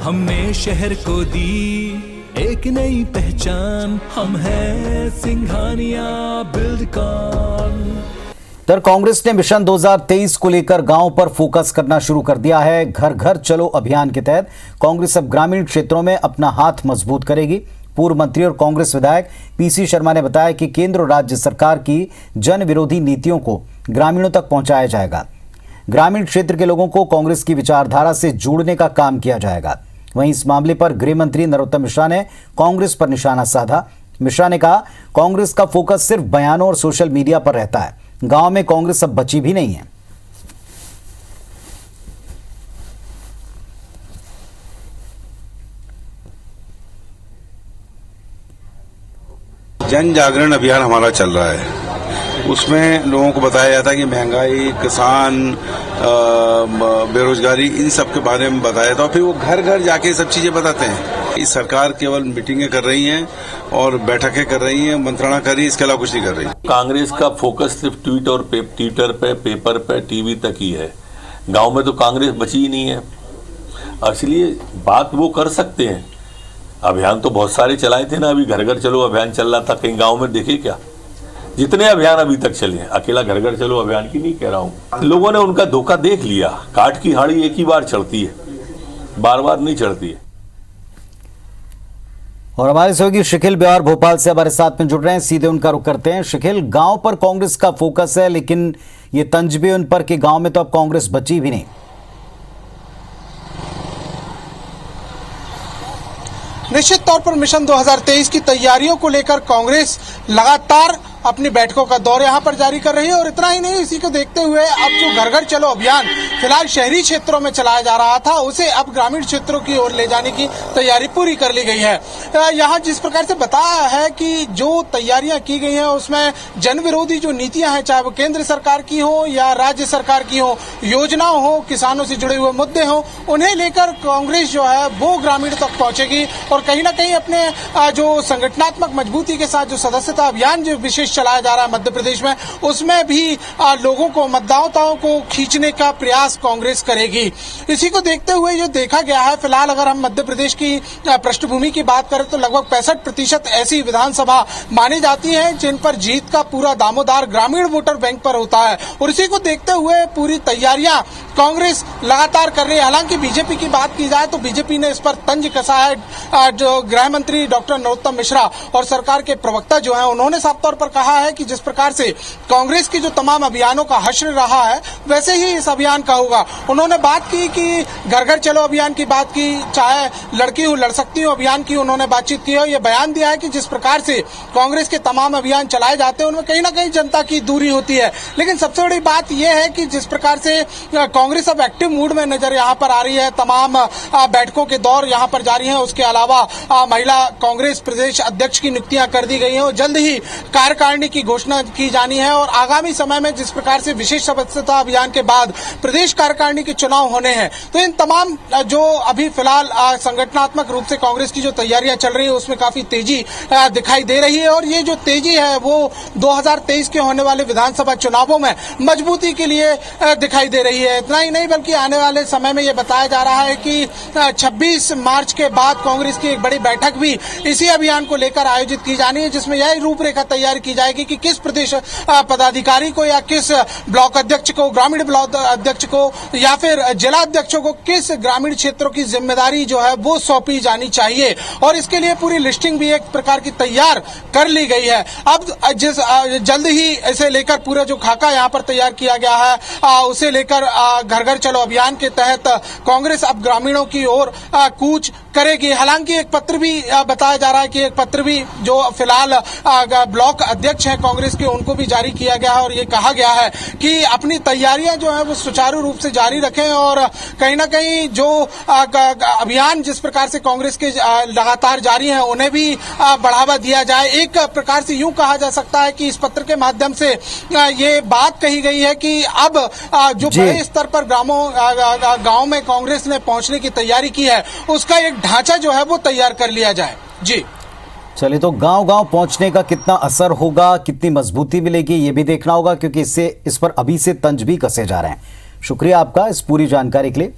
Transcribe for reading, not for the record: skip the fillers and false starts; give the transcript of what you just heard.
हमने शहर को दी एक नई पहचान, हम हैं सिंघानिया बिल्डकॉन। तर कांग्रेस ने मिशन 2023 को लेकर गांव पर फोकस करना शुरू कर दिया है। घर घर चलो अभियान के तहत कांग्रेस अब ग्रामीण क्षेत्रों में अपना हाथ मजबूत करेगी। पूर्व मंत्री और कांग्रेस विधायक पीसी शर्मा ने बताया कि केंद्र और राज्य सरकार की जन विरोधी नीतियों को ग्रामीणों तक पहुंचाया जाएगा। ग्रामीण क्षेत्र के लोगों को कांग्रेस की विचारधारा से जोड़ने का काम किया जाएगा। वहीं इस मामले पर गृह मंत्री नरोत्तम मिश्रा ने कांग्रेस पर निशाना साधा। मिश्रा ने कहा, कांग्रेस का फोकस सिर्फ बयानों और सोशल मीडिया पर रहता है। गांव में कांग्रेस अब बची भी नहीं है। जन जागरण अभियान हमारा चल रहा है। उसमें लोगों को बताया जाता है कि महंगाई, किसान, बेरोजगारी, इन सब के बारे में बताया जाता है। फिर वो घर घर जाके सब चीजें बताते हैं। इस सरकार केवल मीटिंगें कर रही हैं और बैठकें कर रही हैं, मंत्रणा कर रही है, इसके अलावा कुछ नहीं कर रही। कांग्रेस का फोकस सिर्फ ट्विटर पे, पेपर पे, टीवी तक ही है। गांव में तो कांग्रेस बची ही नहीं है। इसलिए बात वो कर सकते हैं। अभियान तो बहुत सारे चलाए थे ना, अभी घर घर चलो अभियान चल रहा था, कहीं गांव में देखे क्या? जितने अभियान अभी तक चले हैं, अकेला घर घर चलो अभियान की नहीं कह रहा हूं। लोगों ने उनका धोखा देख लिया। काट की हाड़ी एक ही बार चढ़ती है, बार बार नहीं चढ़ती है। और हमारे सहयोगी शिखिल बिहार भोपाल से हमारे साथ में जुड़ रहे हैं, सीधे उनका रुख करते हैं। शिखिल, गांव पर कांग्रेस का फोकस है, लेकिन ये तंज भी उन पर कि गांव में तो अब कांग्रेस बची भी नहीं। निश्चित तौर पर मिशन 2023 की तैयारियों को लेकर कांग्रेस लगातार अपनी बैठकों का दौर यहां पर जारी कर रही है। और इतना ही नहीं, इसी को देखते हुए अब जो घर घर चलो अभियान फिलहाल शहरी क्षेत्रों में चलाया जा रहा था, उसे अब ग्रामीण क्षेत्रों की ओर ले जाने की तैयारी पूरी कर ली गई है। यहां जिस प्रकार से बताया है कि जो तैयारियां की गई हैं उसमें जन विरोधी जो नीतियां हैं, चाहे वो केंद्र सरकार की हो या राज्य सरकार की हो, योजना हो, किसानों से जुड़े हुए मुद्दे हो, उन्हें लेकर कांग्रेस जो है वो ग्रामीण तक पहुंचेगी। और कहीं ना कहीं अपने जो संगठनात्मक मजबूती के साथ जो सदस्यता अभियान जो विशेष चलाया जा रहा है मध्य प्रदेश में, उसमें भी लोगों को, मतदाताओं को खींचने का प्रयास कांग्रेस करेगी। इसी को देखते हुए जो देखा गया है, फिलहाल अगर हम मध्य प्रदेश की पृष्ठभूमि की बात करें तो लगभग 65% ऐसी विधानसभा मानी जाती है जिन पर जीत का पूरा दामोदार ग्रामीण वोटर बैंक पर होता है। और इसी को देखते हुए पूरी तैयारियां कांग्रेस लगातार कर रही है। हालांकि बीजेपी की बात की जाए तो बीजेपी ने इस पर तंज कसा है। जो गृह मंत्री डॉक्टर नरोत्तम मिश्रा और सरकार के प्रवक्ता जो हैं, उन्होंने साफ तौर पर कहा है कि जिस प्रकार से कांग्रेस की जो तमाम अभियानों का हश्र रहा है, वैसे ही इस अभियान का होगा। उन्होंने बात की कि घर घर चलो अभियान की बात की, चाहे लड़की हूं लड़ सकती हूं अभियान की उन्होंने बातचीत की है। ये बयान दिया है कि जिस प्रकार से कांग्रेस के तमाम अभियान चलाए जाते हैं उनमें कहीं ना कहीं जनता की दूरी होती है। लेकिन सबसे बड़ी बात यह है कि जिस प्रकार से कांग्रेस अब एक्टिव मूड में नजर यहां पर आ रही है, तमाम बैठकों के दौर यहां पर जारी हैं। उसके अलावा महिला कांग्रेस प्रदेश अध्यक्ष की नियुक्तियां कर दी गई हैं और जल्द ही कार्यकारिणी की घोषणा की जानी है। और आगामी समय में जिस प्रकार से विशेष सदस्यता अभियान के बाद प्रदेश कार्यकारिणी के चुनाव होने हैं, तो इन तमाम जो अभी फिलहाल संगठनात्मक रूप से कांग्रेस की जो तैयारियां चल रही है उसमें काफी तेजी दिखाई दे रही है। और ये जो तेजी है वो 2023 के होने वाले विधानसभा चुनावों में मजबूती के लिए दिखाई दे रही है। इतना ही नहीं बल्कि आने वाले समय में ये बताया जा रहा है कि 26 मार्च के बाद कांग्रेस की एक बड़ी बैठक भी इसी अभियान को लेकर आयोजित की जानी है, जिसमें यह रूपरेखा तैयार की जाएगी कि किस प्रदेश पदाधिकारी को या किस ब्लॉक अध्यक्ष को, ग्रामीण ब्लॉक अध्यक्ष को या फिर जिला अध्यक्षों को किस ग्रामीण क्षेत्रों की जिम्मेदारी जो है वो सौंपी जानी चाहिए। और इसके लिए पूरी लिस्टिंग भी एक प्रकार की तैयार कर ली गई है। अब जल्द ही इसे लेकर पूरा जो खाका यहाँ पर तैयार किया गया है, उसे लेकर घर घर चलो अभियान के तहत कांग्रेस अब ग्रामीणों की ओर कूच करेगी। हालांकि एक पत्र भी बताया जा रहा है कि एक पत्र भी जो फिलहाल ब्लॉक अध्यक्ष हैं कांग्रेस के, उनको भी जारी किया गया है और ये कहा गया है कि अपनी तैयारियां जो है वो सुचारू रूप से जारी रखें और कहीं ना कहीं जो अभियान जिस प्रकार से कांग्रेस के लगातार जारी हैं उन्हें भी बढ़ावा दिया जाए। एक प्रकार से यूं कहा जा सकता है कि इस पत्र के माध्यम से ये बात कही गई है कि अब जो बड़े स्तर पर गांव में कांग्रेस ने पहुंचने की तैयारी की है उसका एक ढांचा जो है वो तैयार कर लिया जाए। जी चलिए, तो गांव-गांव पहुंचने का कितना असर होगा, कितनी मजबूती मिलेगी, ये भी देखना होगा, क्योंकि इस पर अभी से तंज भी कसे जा रहे हैं। शुक्रिया आपका इस पूरी जानकारी के लिए।